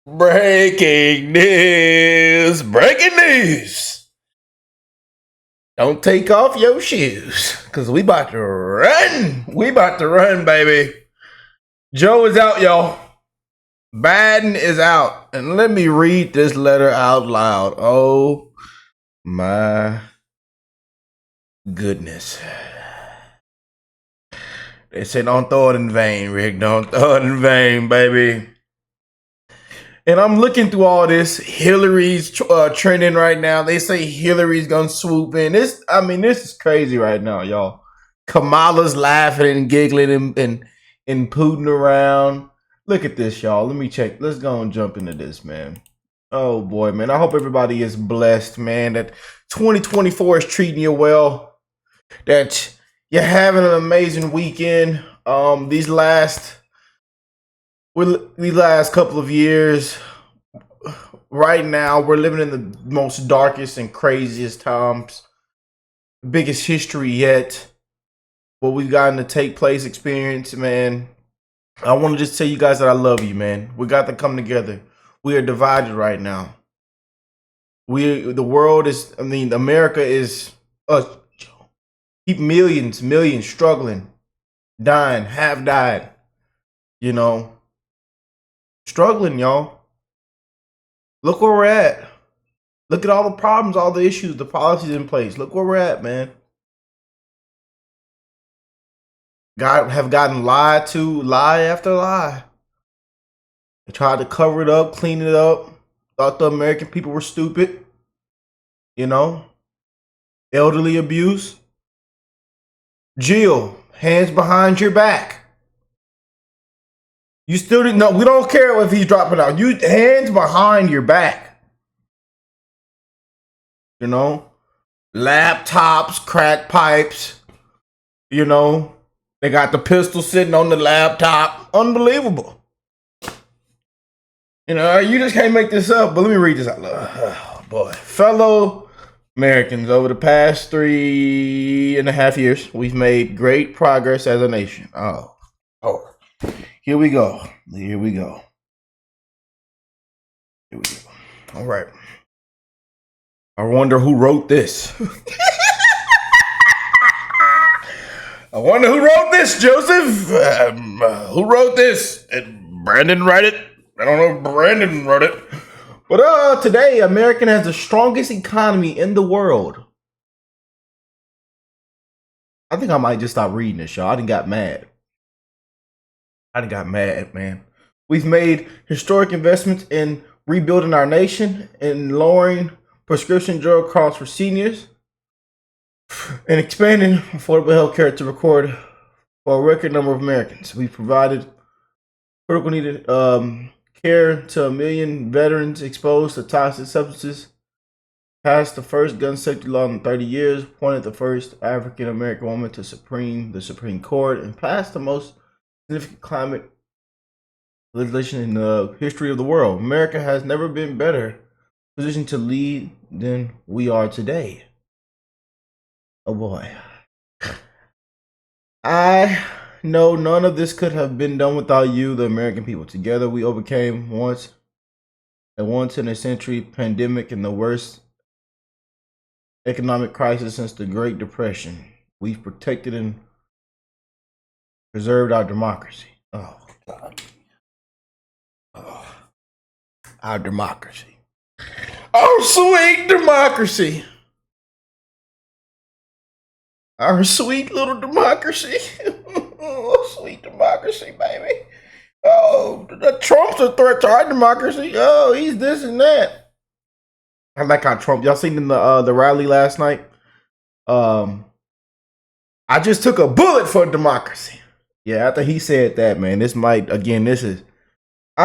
Breaking news! Breaking news! Don't take off your shoes, cause we about to run. We about to run, baby. Joe is out, y'all. Biden is out, and let me read this letter out loud. Oh my goodness! They say don't throw it in vain, Rick. Don't throw it in vain, baby. And I'm looking through all this. Hillary's trending right now. They say Hillary's gonna swoop in. This is crazy right now, y'all. Kamala's laughing and giggling and pooting around. Look at this, y'all. Let me check. Let's go and jump into this, man. Oh boy, man. I hope everybody is blessed, man. That 2024 is treating you well. That you're having an amazing weekend. These last couple of years, right now, we're living in the most darkest and craziest times, biggest history yet. What we've gotten to take place, experience, man. I want to just tell you guys that I love you, man. We got to come together. We are divided right now. America is millions struggling, dying, have died, struggling, y'all. Look where we're at. Look at all the problems, all the issues, the policies in place. Look where we're at, man. Have gotten lied to, lie after lie. They tried to cover it up, clean it up. Thought the American people were stupid. Elderly abuse. Jill, hands behind your back. You still didn't know. We don't care if he's dropping out. You hands behind your back. Laptops, crack pipes. They got the pistol sitting on the laptop. Unbelievable. You just can't make this up. But let me read this out loud. Oh boy. Fellow Americans, over the past 3.5 years, we've made great progress as a nation. Oh. Here we go. All right. I wonder who wrote this. I wonder who wrote this, Joseph. Who wrote this? Did Brandon write it? I don't know if Brandon wrote it. But today, America has the strongest economy in the world. I think I might just stop reading this, y'all. I done got mad, man. We've made historic investments in rebuilding our nation and lowering prescription drug costs for seniors and expanding affordable health care to record for a record number of Americans. We've provided critical needed care to 1 million veterans exposed to toxic substances, passed the first gun safety law in 30 years, appointed the first African American woman to the Supreme Court, and passed the most significant climate legislation in the history of the world. America has never been better positioned to lead than we are today. Oh boy. I know none of this could have been done without you, the American people. Together we overcame a once in a century pandemic and the worst economic crisis since the Great Depression. We've protected and preserved our democracy. Oh God. Oh, our democracy. Our sweet democracy. Our sweet little democracy. Oh, sweet democracy, baby. Oh, the Trump's a threat to our democracy. Oh, he's this and that. I like how Trump. Y'all seen in the rally last night? I just took a bullet for democracy. Yeah, after he said that, man, I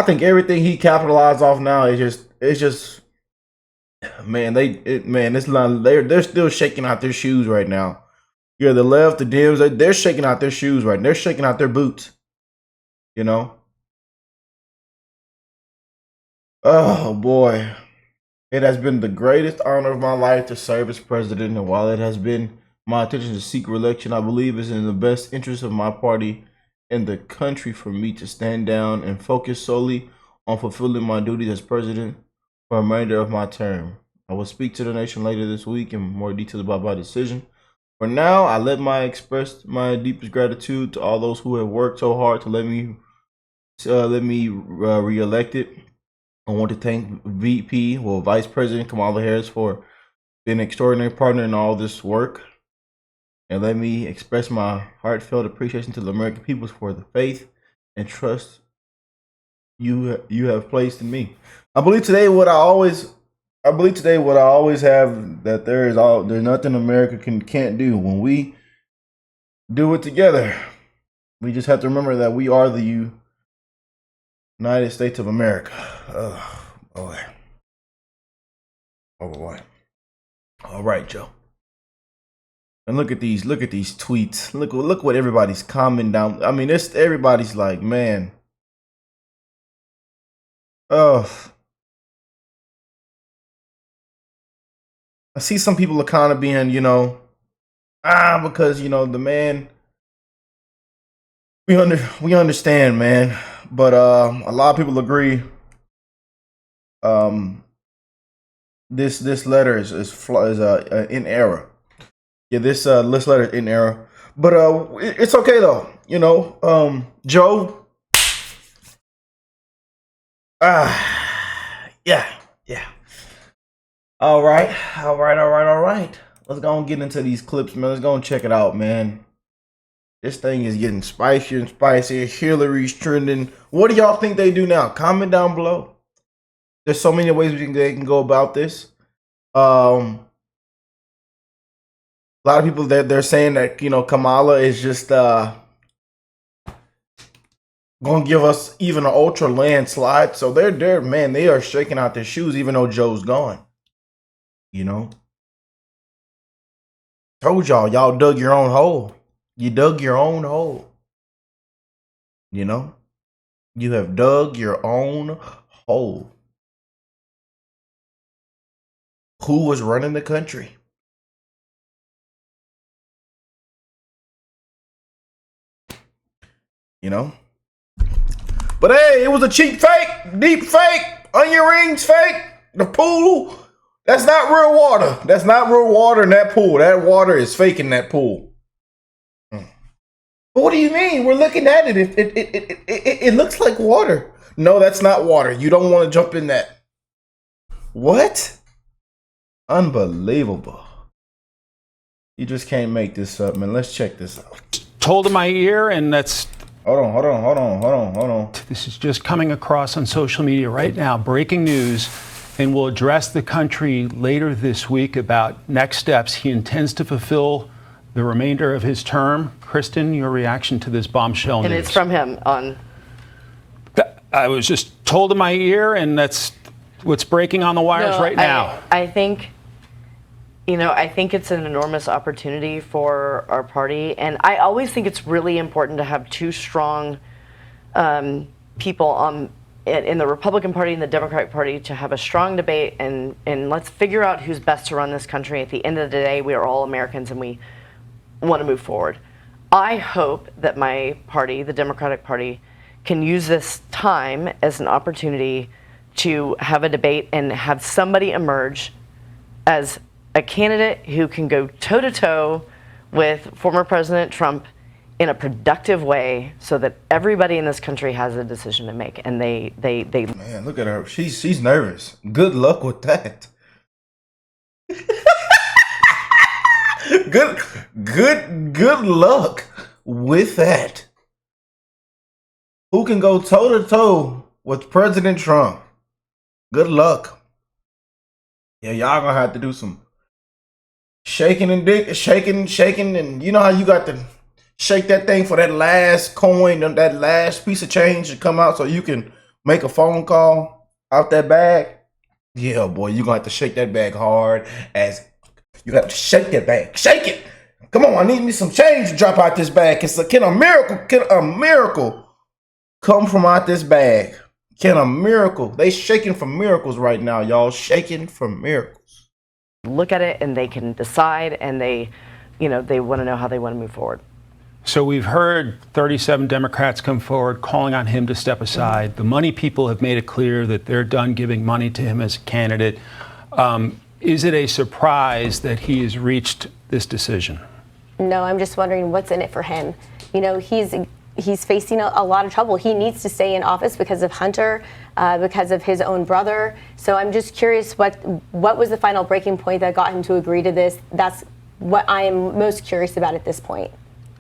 think everything he capitalized off now is just, man, they're still shaking out their shoes right now. Yeah, the left, the Dems, they're shaking out their shoes right now. They're shaking out their boots. Oh boy. It has been the greatest honor of my life to serve as president, and while it has been my intention to seek re-election, I believe it's in the best interest of my party and the country for me to stand down and focus solely on fulfilling my duties as president for the remainder of my term. I will speak to the nation later this week in more detail about my decision. For now, I express my deepest gratitude to all those who have worked so hard to let me re-elected. I want to thank Vice President Kamala Harris for being an extraordinary partner in all this work. And let me express my heartfelt appreciation to the American people for the faith and trust you have placed in me. I believe today what I always have, that there's nothing America can't do. When we do it together, we just have to remember that we are the United States of America. Oh boy. Oh boy. All right, Joe. And look at these tweets. Look what everybody's commenting down. I mean, everybody's like, man. Oh. I see some people are kind of being, because the man. We understand, man, but a lot of people agree. This letter is in error. Yeah, this letter is in error, but it's okay though. Joe. Yeah. All right. Let's go and get into these clips, man. Let's go and check it out, man. This thing is getting spicier and spicier. Hillary's trending. What do y'all think they do now? Comment down below. There's so many ways they can go about this. A lot of people they're saying that Kamala is just gonna give us even an ultra landslide. So they are shaking out their shoes even though Joe's gone. Told y'all dug your own hole. You dug your own hole. You have dug your own hole. Who was running the country? But hey, it was a cheap fake, deep fake, onion rings fake. The pool, that's not real water. That's not real water in that pool. That water is fake in that pool. But what do you mean? We're looking at it. It looks like water. No, that's not water. You don't want to jump in that. What? Unbelievable. You just can't make this up, man. Let's check this out. Told in my ear, and that's... Hold on. This is just coming across on social media right now. Breaking news, and we'll address the country later this week about next steps. He intends to fulfill the remainder of his term. Kristen, your reaction to this bombshell news? And it's from him on... I was just told in my ear, and that's what's breaking on the wires right now. I think it's an enormous opportunity for our party. And I always think it's really important to have two strong people in the Republican Party and the Democratic Party to have a strong debate. And let's figure out who's best to run this country. At the end of the day, we are all Americans and we want to move forward. I hope that my party, the Democratic Party, can use this time as an opportunity to have a debate and have somebody emerge as a candidate who can go toe-to-toe with former President Trump in a productive way so that everybody in this country has a decision to make. And they Man, look at her. She's nervous. Good luck with that. Good luck with that. Who can go toe-to-toe with President Trump? Good luck. Yeah, y'all gonna have to do some shaking, and you know how you got to shake that thing for that last coin, that last piece of change to come out so you can make a phone call out that bag. Yeah, boy, you're gonna have to shake that bag hard as you got to shake that bag. Shake it. Come on, I need me some change to drop out this bag. Can a miracle come from out this bag? Can a miracle? They shaking for miracles right now, y'all. Shaking for miracles. Look at it and they can decide, and they want to know how they want to move forward. So we've heard 37 Democrats come forward calling on him to step aside. The money people have made it clear that they're done giving money to him as a candidate. Is it a surprise that he has reached this decision? No, I'm just wondering what's in it for him. You know, he's facing a lot of trouble. He needs to stay in office because of Hunter, because of his own brother. So I'm just curious what was the final breaking point that got him to agree to this? That's what I am most curious about at this point.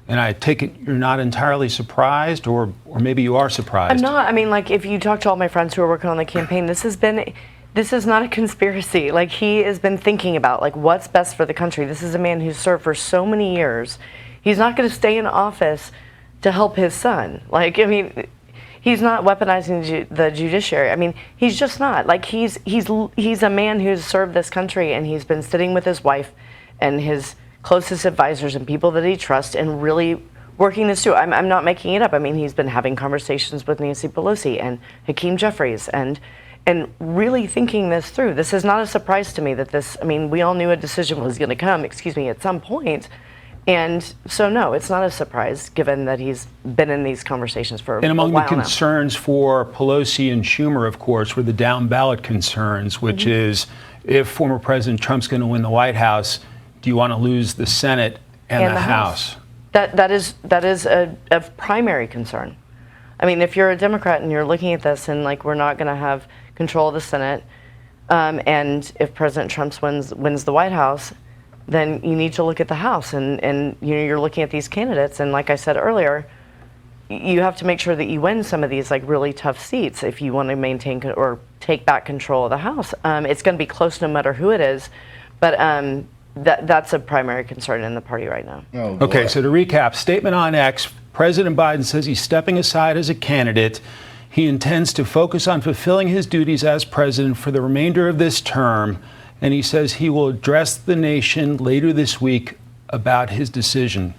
And I take it you're not entirely surprised, or maybe you are surprised. I'm not. I mean, like, if you talk to all my friends who are working on the campaign, this is not a conspiracy. Like, he has been thinking about, like, what's best for the country. This is a man who's served for so many years. He's not going to stay in office to help his son. Like, I mean, he's not weaponizing the judiciary. I mean, he's just not. Like, he's a man who's served this country, and he's been sitting with his wife and his closest advisors and people that he trusts and really working this through. I'm not making it up. I mean, he's been having conversations with Nancy Pelosi and Hakeem Jeffries and really thinking this through. This is not a surprise to me that this, I mean, we all knew a decision was going to come, at some point. And so, no, it's not a surprise, given that he's been in these conversations for a while now. And among the concerns for Pelosi and Schumer, of course, were the down ballot concerns, which is, if former President Trump's going to win the White House, do you want to lose the Senate and the House? That is a primary concern. I mean, if you're a Democrat and you're looking at this and, like, we're not going to have control of the Senate, and if President Trump wins the White House, then you need to look at the House, and you know, you're looking at these candidates, and like I said earlier, you have to make sure that you win some of these, like, really tough seats if you want to maintain or take back control of the House. It's going to be close no matter who it is, but that's a primary concern in the party right now. Oh, okay, so to recap, statement on X, President Biden says he's stepping aside as a candidate. He intends to focus on fulfilling his duties as president for the remainder of this term, and he says he will address the nation later this week about his decision.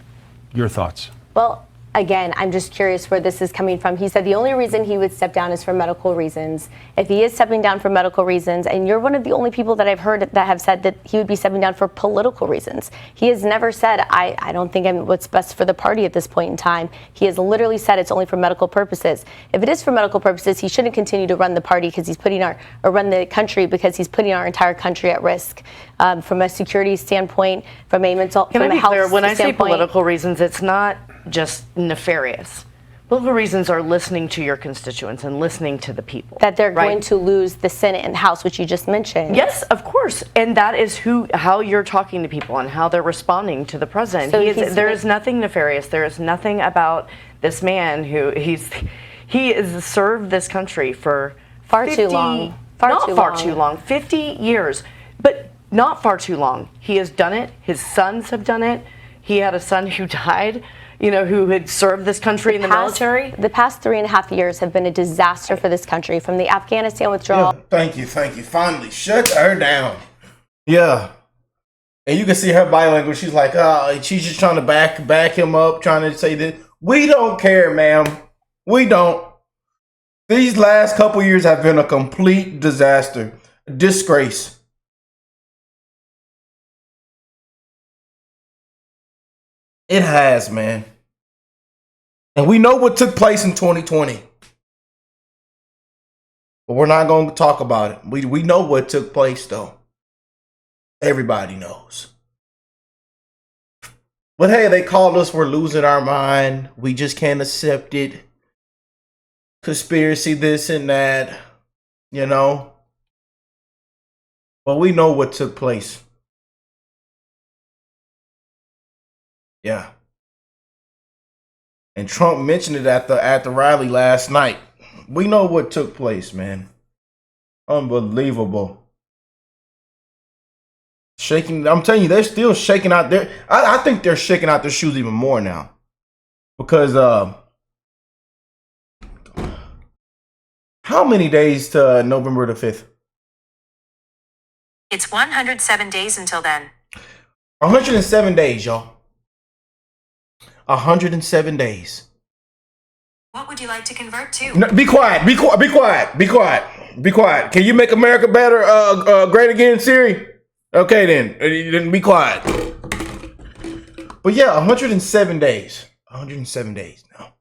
Your thoughts? Well, again, I'm just curious where this is coming from. He said the only reason he would step down is for medical reasons. If he is stepping down for medical reasons, and you're one of the only people that I've heard that have said that he would be stepping down for political reasons. He has never said, I don't think I'm what's best for the party at this point in time. He has literally said it's only for medical purposes. If it is for medical purposes, he shouldn't continue to run the party because he's putting or run the country because he's putting our entire country at risk. From a security standpoint, from a mental, Can from I a be health clear? When I say standpoint, political reasons, it's not just nefarious. Political reasons are listening to your constituents and listening to the people. that they're right? going to lose the Senate and the House, which you just mentioned. Yes, of course, and that is how you're talking to people and how they're responding to the president. So There is nothing nefarious. There is nothing about this man who he has served this country for Far too long. Not far too long. 50 years, but not far too long. He has done it. His sons have done it. He had a son who died, who had served this country in the military. The past 3.5 years have been a disaster for this country, from the Afghanistan withdrawal. Yeah, thank you. Finally, shut her down. Yeah. And you can see her body language. She's like, she's just trying to back him up, trying to say that we don't care, ma'am. We don't. These last couple years have been a complete disaster, a disgrace. It has, man. And we know what took place in 2020. But we're not going to talk about it. We know what took place, though. Everybody knows. But hey, they called us, we're losing our mind. We just can't accept it. Conspiracy, this and that. But we know what took place. Yeah. And Trump mentioned it at the rally last night. We know what took place, man. Unbelievable. Shaking, I'm telling you, they're still shaking out their, I think they're shaking out their shoes even more now. Because how many days to November the 5th? It's 107 days until then. 107 days, y'all. 107 days. What would you like to convert to? No, be quiet. Be quiet. Be quiet. Be quiet. Be quiet. Can you make America better, great again, Siri? Okay, then be quiet. But yeah, 107 days. 107 days now.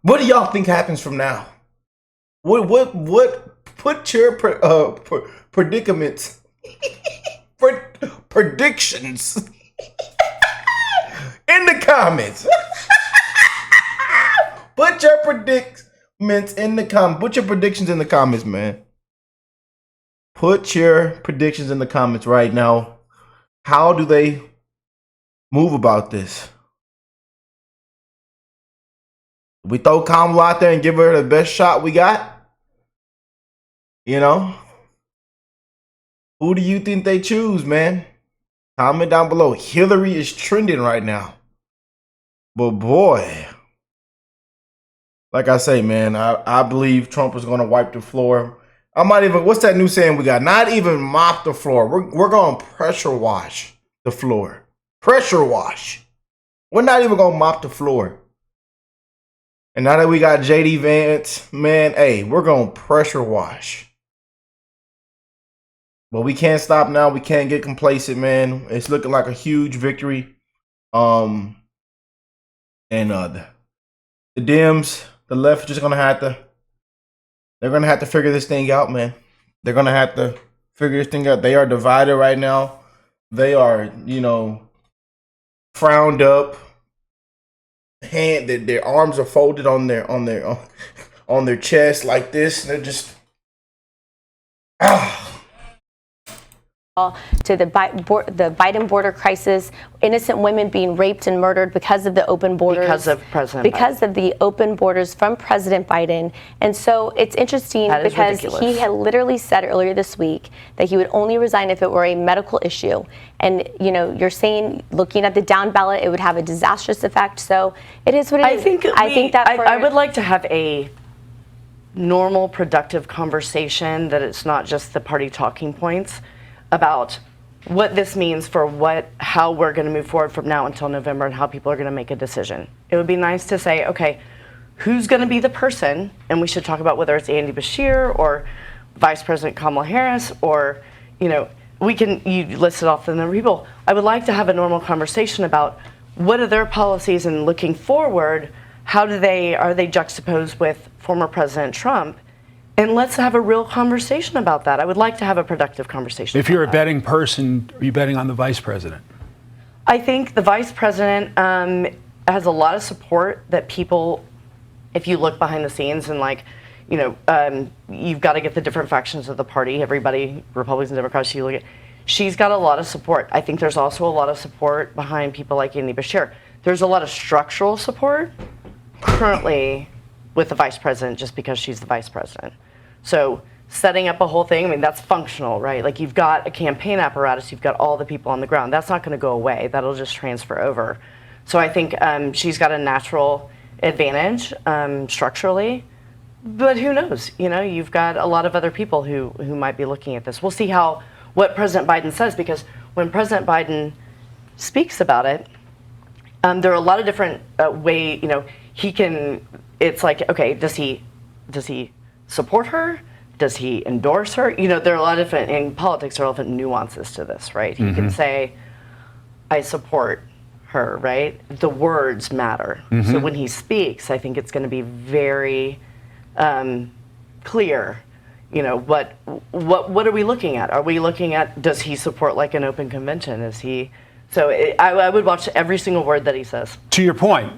What do y'all think happens from now? What put your predicaments, predictions in the comments. Put your predicaments in the comments. Put your predictions in the comments, man. Put your predictions in the comments right now. How do they move about this? We throw Kamala out there and give her the best shot we got? You know? Who do you think they choose, man? Comment down below. Hillary is trending right now. But boy, like I say, man, I believe Trump is going to wipe the floor. I'm not even, what's that new saying we got? Not even mop the floor. We're going to pressure wash the floor. Pressure wash. We're not even going to mop the floor. And now that we got JD Vance, man, hey, we're going to pressure wash. But we can't stop now. We can't get complacent, man. It's looking like a huge victory. And the Dems, the left, just gonna have to. They're gonna have to figure this thing out, man. They're gonna have to figure this thing out. They are divided right now. They are, frowned up. Their arms are folded on their chest like this. They're just to the Biden border crisis, innocent women being raped and murdered because of the open borders. Because of the open borders from President Biden. And so it's interesting because he had literally said earlier this week that he would only resign if it were a medical issue. And, you're saying, looking at the down ballot, it would have a disastrous effect. So it is what it is. I would like to have a normal, productive conversation that it's not just the party talking points about what this means for how we're going to move forward from now until November and how people are going to make a decision. It would be nice to say, okay, who's going to be the person? And we should talk about whether it's Andy Bashir or Vice President Kamala Harris or, you listed off the number of people. I would like to have a normal conversation about what are their policies and looking forward, are they juxtaposed with former President Trump? And let's have a real conversation about that. I would like to have a productive conversation. If you're a betting person, are you betting on the vice president? I think the vice president has a lot of support that people, if you look behind the scenes and you've got to get the different factions of the party, everybody, Republicans and Democrats, she's got a lot of support. I think there's also a lot of support behind people like Andy Bashir. There's a lot of structural support currently with the vice president just because she's the vice president. So setting up a whole thing, that's functional, right? Like you've got a campaign apparatus, you've got all the people on the ground. That's not going to go away. That'll just transfer over. So I think she's got a natural advantage structurally, but who knows? You've got a lot of other people who might be looking at this. We'll see what President Biden says, because when President Biden speaks about it, there are a lot of different ways, it's like, okay, does he support her? Does he endorse her? There are a lot of different, in politics, there are different nuances to this, right? He can say, I support her, right? The words matter. So when he speaks, I think it's going to be very clear, what are we looking at? Are we looking at, does he support like an open convention? I would watch every single word that he says. To your point,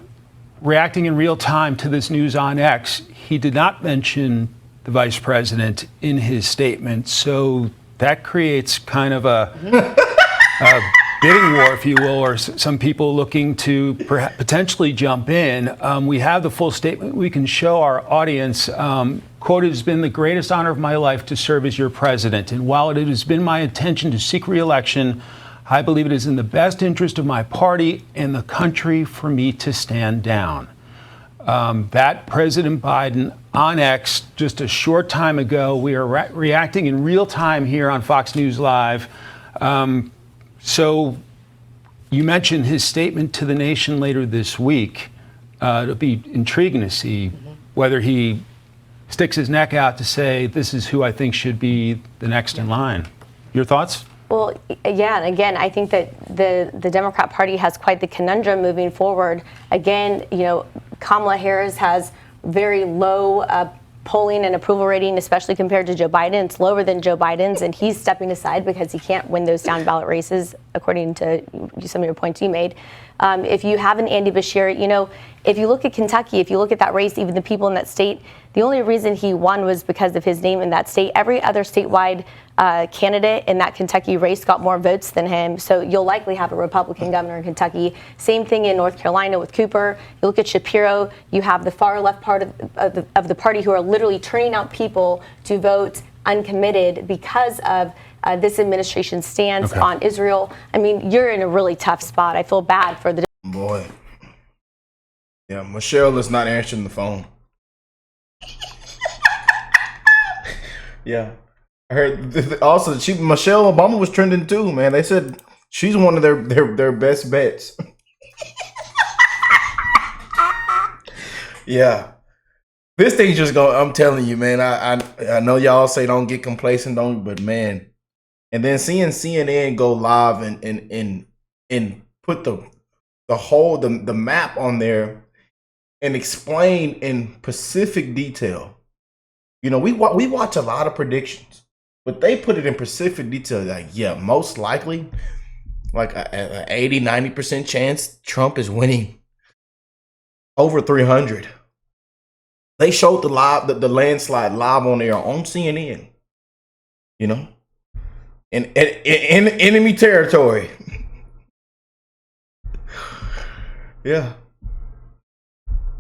reacting in real time to this news on X, he did not mention the vice president in his statement. So that creates kind of a bidding war, if you will, or some people looking to potentially jump in. We have the full statement we can show our audience. Quote, it has been the greatest honor of my life to serve as your president. And while it has been my intention to seek re-election, I believe it is in the best interest of my party and the country for me to stand down. That President Biden on X just a short time ago. We are reacting in real time here on Fox News Live. So you mentioned his statement to the nation later this week. It'll be intriguing to see whether he sticks his neck out to say, this is who I think should be the next in line. Your thoughts? Well, yeah, and again, I think that the Democrat Party has quite the conundrum moving forward. Again, Kamala Harris has very low polling and approval rating, especially compared to Joe Biden. It's lower than Joe Biden's, and he's stepping aside because he can't win those down ballot races, according to some of your points you made. If you have an Andy Beshear, if you look at Kentucky, if you look at that race, even the people in that state, the only reason he won was because of his name in that state. Every other statewide candidate in that Kentucky race got more votes than him. So you'll likely have a Republican governor in Kentucky. Same thing in North Carolina with Cooper. You look at Shapiro, you have the far left part of the party who are literally turning out people to vote uncommitted because of this administration's stance on Israel. I mean, you're in a really tough spot. I feel bad for the... Boy. Yeah, Michelle is not answering the phone. Yeah. I heard also Michelle Obama was trending too, man. They said she's one of their best bets. Yeah. This thing's just going, I'm telling you, man. I know y'all say don't get complacent, but man. And then seeing CNN go live and put the whole the map on there and explain in specific detail. We watch a lot of predictions. But they put it in specific detail, like, yeah, most likely, like an 80, 90% chance Trump is winning over 300. They showed the landslide live on air on CNN, in enemy territory. Yeah.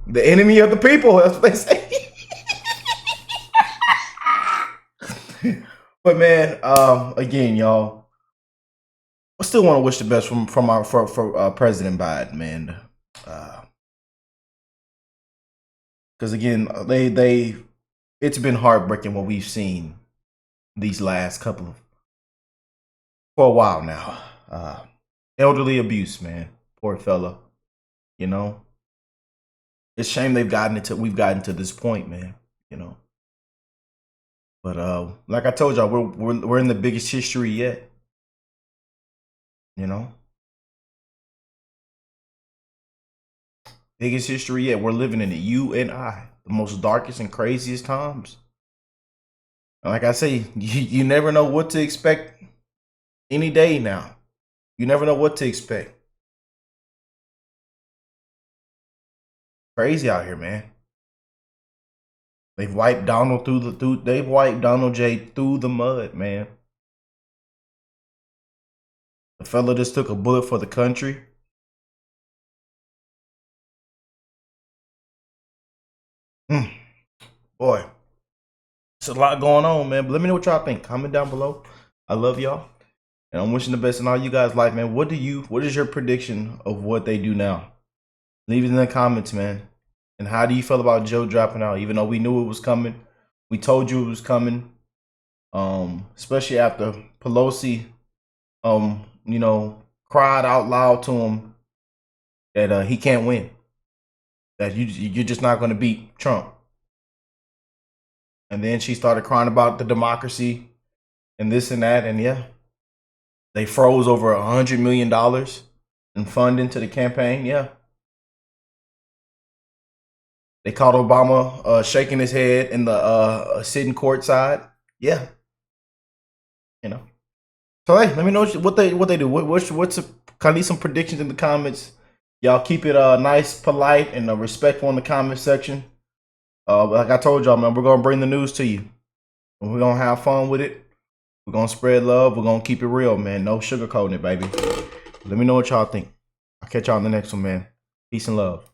The enemy of the people, that's what they say. But man, again, y'all, I still want to wish the best from our for President Biden, man. Because again, it's been heartbreaking what we've seen these last for a while now. Elderly abuse, man, poor fella. It's a shame we've gotten to this point, man. But like I told y'all, we're in the biggest history yet. Biggest history yet. We're living in it. You and I, the most darkest and craziest times. And like I say, you never know what to expect any day now. You never know what to expect. Crazy out here, man. They've wiped Donald they've wiped Donald J through the mud, man. The fella just took a bullet for the country. Boy, it's a lot going on, man. But let me know what y'all think. Comment down below. I love y'all. And I'm wishing the best in all you guys' life, man. What is your prediction of what they do now? Leave it in the comments, man. And how do you feel about Joe dropping out? Even though we knew it was coming, we told you it was coming. Especially after Pelosi, cried out loud to him that he can't win, that you're just not going to beat Trump. And then she started crying about the democracy and this and that, and yeah, they froze over $100 million in funding to the campaign. Yeah. They caught Obama shaking his head in the sitting courtside. Yeah. So hey, let me know what they do. I need some predictions in the comments. Y'all keep it nice, polite, and respectful in the comment section. Like I told y'all, man, we're gonna bring the news to you. And we're gonna have fun with it. We're gonna spread love. We're gonna keep it real, man. No sugarcoating it, baby. Let me know what y'all think. I'll catch y'all on the next one, man. Peace and love.